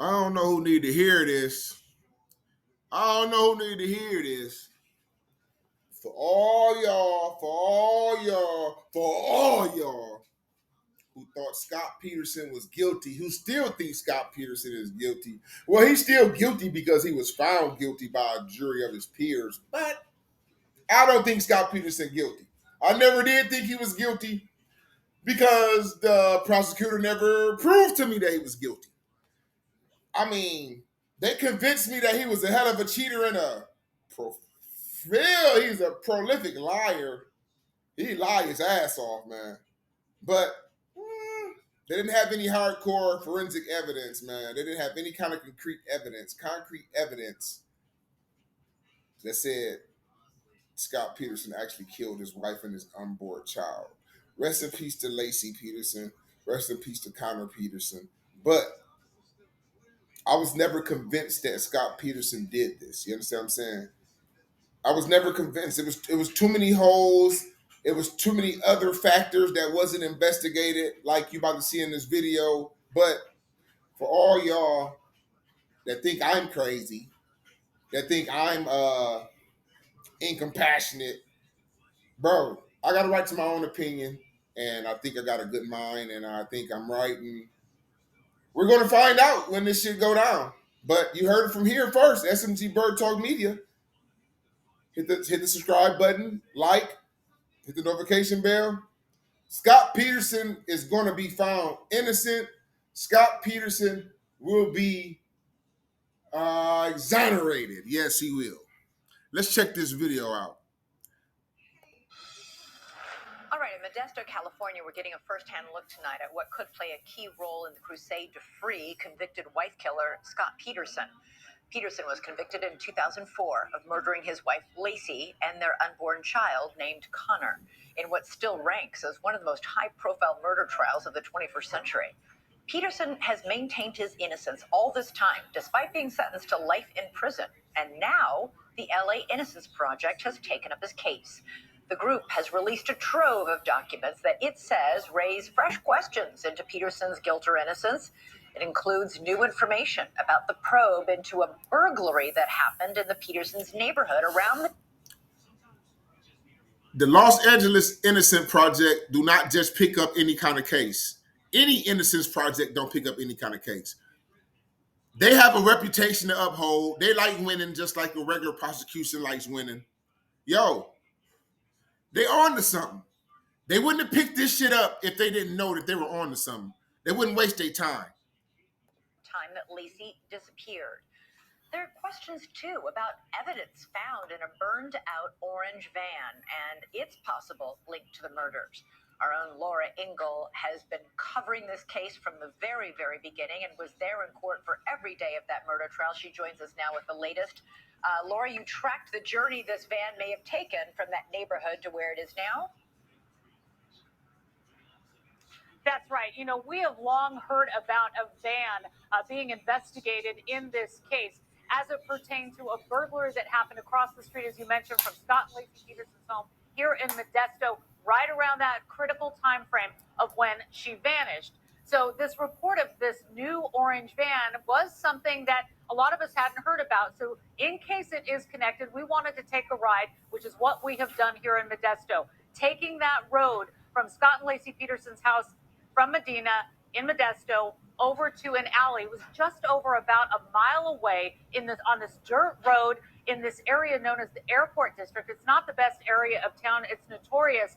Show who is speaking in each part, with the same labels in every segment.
Speaker 1: I don't know who need to hear this. I don't know who need to hear this. For all y'all who thought Scott Peterson was guilty, who still think Scott Peterson is guilty. Well, he's still guilty because he was found guilty by a jury of his peers. But I don't think Scott Peterson guilty. I never did think he was guilty because the prosecutor never proved to me that he was guilty. I mean, they convinced me that he was a hell of a cheater and he's a prolific liar. He lied his ass off, man. But they didn't have any hardcore forensic evidence, man. They didn't have any kind of concrete evidence that said Scott Peterson actually killed his wife and his unborn child. Rest in peace to Lacy Peterson. Rest in peace to Connor Peterson. But I was never convinced that Scott Peterson did this. You understand what I'm saying? I was never convinced. It was too many holes. It was too many other factors that wasn't investigated, like you about to see in this video. But for all y'all that think I'm crazy, that think I'm incompassionate, bro, I got a right to my own opinion, and I think I got a good mind, and I think I'm right, and we're gonna find out when this shit go down. But you heard it from here first. SMG Bird Talk Media. Hit the subscribe button, like, hit the notification bell. Scott Peterson is going to be found innocent. Scott Peterson will be exonerated. Yes, he will. Let's check this video out.
Speaker 2: All right, in Modesto, California, we're getting a first-hand look tonight at what could play a key role in the crusade to free convicted wife killer Scott Peterson. Peterson was convicted in 2004 of murdering his wife Lacy and their unborn child named Connor in what still ranks as one of the most high-profile murder trials of the 21st century. Peterson has maintained his innocence all this time, despite being sentenced to life in prison. And now the LA Innocence Project has taken up his case. The group has released a trove of documents that it says raise fresh questions into Peterson's guilt or innocence. It includes new information about the probe into a burglary that happened in the Petersons' neighborhood around
Speaker 1: the Los Angeles Innocence Project do not just pick up any kind of case. Any Innocence Project don't pick up any kind of case. They have a reputation to uphold. They like winning just like a regular prosecution likes winning. Yo, they on to something. They wouldn't have picked this shit up if they didn't know that they were on to something. They wouldn't waste their time.
Speaker 2: That Lacy disappeared. There are questions, too, about evidence found in a burned-out orange van and its possible link to the murders. Our own Laura Ingle has been covering this case from the very, very beginning and was there in court for every day of that murder trial. She joins us now with the latest. Laura, you tracked the journey this van may have taken from that neighborhood to where it is now?
Speaker 3: That's right. You know, we have long heard about a van being investigated in this case as it pertained to a burglary that happened across the street, as you mentioned, from Scott and Lacy Peterson's home here in Modesto, right around that critical time frame of when she vanished. So this report of this new orange van was something that a lot of us hadn't heard about. So in case it is connected, we wanted to take a ride, which is what we have done here in Modesto, taking that road from Scott and Lacy Peterson's house from Medina in Modesto over to an alley. It was just over about a mile away on this dirt road in this area known as the Airport District. It's not the best area of town. It's notorious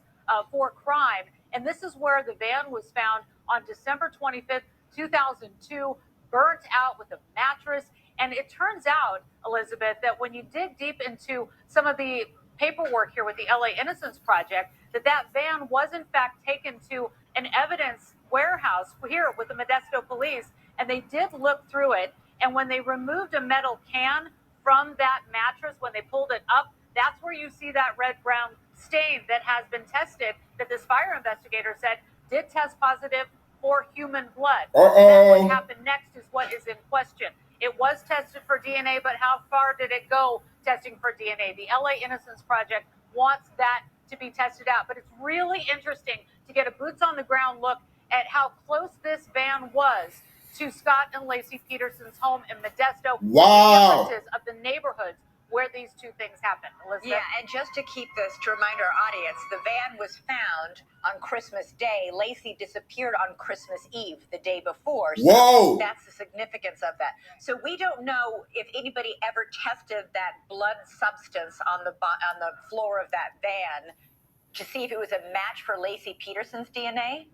Speaker 3: for crime. And this is where the van was found on December 25th, 2002, burnt out with a mattress. And it turns out, Elizabeth, that when you dig deep into some of the paperwork here with the LA Innocence Project, that van was in fact taken to an evidence warehouse here with the Modesto police, and they did look through it. And when they removed a metal can from that mattress, when they pulled it up, that's where you see that red-brown stain that has been tested, that this fire investigator said did test positive for human blood. Then what happened next is what is in question. It was tested for DNA, but how far did it go testing for DNA? The LA Innocence Project wants that to be tested out. But it's really interesting to get a boots on the ground look at how close this van was to Scott and Lacy Peterson's home in Modesto.
Speaker 1: Wow.
Speaker 3: The differences of the neighborhoods where these two things happen. Elizabeth?
Speaker 2: Yeah, and just to keep this, to remind our audience, the van was found on Christmas Day. Lacy disappeared on Christmas Eve, the day before. So
Speaker 1: Whoa!
Speaker 2: That's the significance of that. So we don't know if anybody ever tested that blood substance on the floor of that van to see if it was a match for Lacy Peterson's DNA.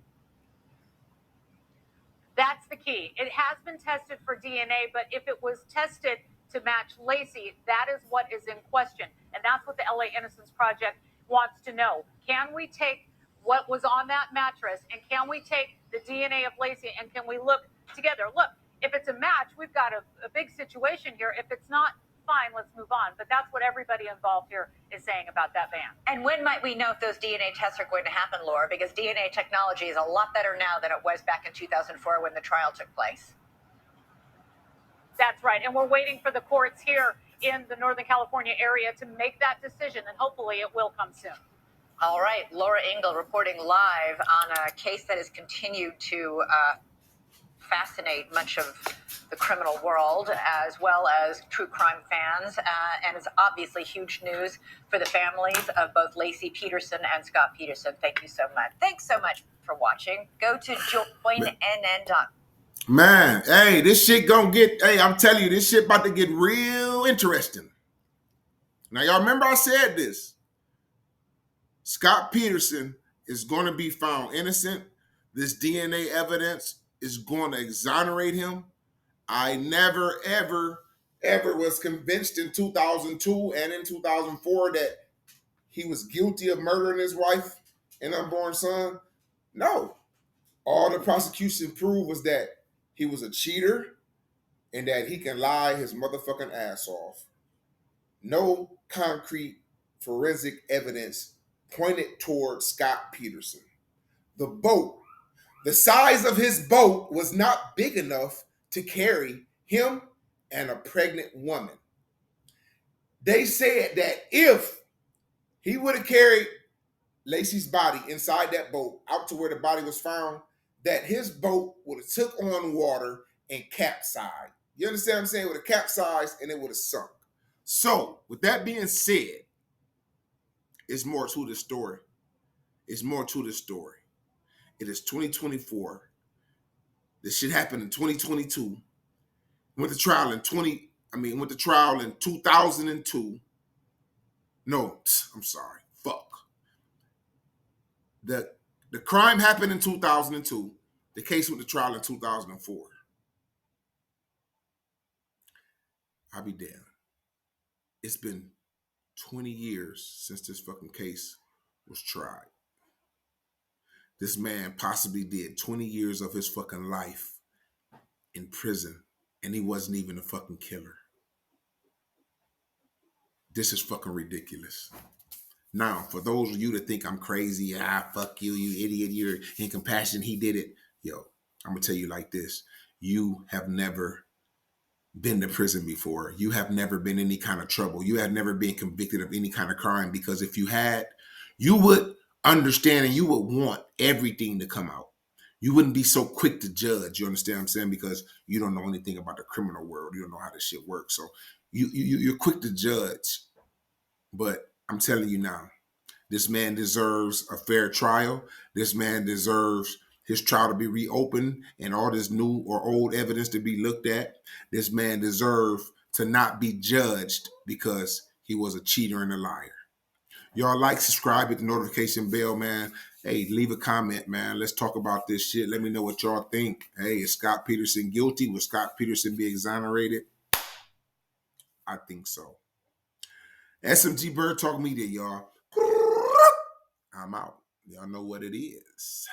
Speaker 3: That's the key. It has been tested for DNA, but if it was tested to match Lacy, that is what is in question. And that's what the LA Innocence Project wants to know. Can we take what was on that mattress and can we take the DNA of Lacy and can we look together? Look, if it's a match, we've got a big situation here. If it's not, fine, let's move on. But that's what everybody involved here is saying about that ban.
Speaker 2: And when might we know if those DNA tests are going to happen, Laura? Because DNA technology is a lot better now than it was back in 2004 when the trial took place.
Speaker 3: That's right. And we're waiting for the courts here in the Northern California area to make that decision, and hopefully it will come soon.
Speaker 2: All right. Laura Ingle reporting live on a case that has continued to fascinate much of the criminal world as well as true crime fans, and it's obviously huge news for the families of both Lacy Peterson and Scott Peterson. Thank you so much. Thanks so much for watching. Go to joinnn.com.
Speaker 1: Man, hey, this shit gonna get, hey, I'm telling you, this shit about to get real interesting. Now, y'all remember I said this. Scott Peterson is going to be found innocent. This DNA evidence is going to exonerate him. I never, ever was convinced in 2002 and in 2004 that he was guilty of murdering his wife and unborn son. No. All the prosecution proved was that he was a cheater and that he can lie his motherfucking ass off. No concrete forensic evidence pointed towards Scott Peterson. The boat, the size of his boat was not big enough to carry him and a pregnant woman. They said that if he would have carried Lacy's body inside that boat out to where the body was found, that his boat would have took on water and capsized. You understand what I'm saying? It would have capsized and it would have sunk. So, with that being said, it's more to the story. It's more to the story. It is 2024. This shit happened in 2022. Went to trial in 2002. No, I'm sorry. Fuck. The crime happened in 2002. The case went to trial in 2004. I'll be damned. It's been 20 years since this fucking case was tried. This man possibly did 20 years of his fucking life in prison, and he wasn't even a fucking killer. This is fucking ridiculous. Now, for those of you that think I'm crazy, fuck you, you idiot, you're incompassionate, he did it. Yo, I'm gonna tell you like this. You have never been to prison before. You have never been in any kind of trouble. You have never been convicted of any kind of crime, because if you had, you would understand and you would want everything to come out. You wouldn't be so quick to judge. You understand what I'm saying? Because you don't know anything about the criminal world. You don't know how this shit works. So you're quick to judge. But I'm telling you now, this man deserves a fair trial. This man deserves his trial to be reopened and all this new or old evidence to be looked at. This man deserves to not be judged because he was a cheater and a liar. Y'all like, subscribe, hit the notification bell, man. Hey, leave a comment, man. Let's talk about this shit. Let me know what y'all think. Hey, is Scott Peterson guilty? Will Scott Peterson be exonerated? I think so. SMG Bird Talk Media, y'all. I'm out. Y'all know what it is.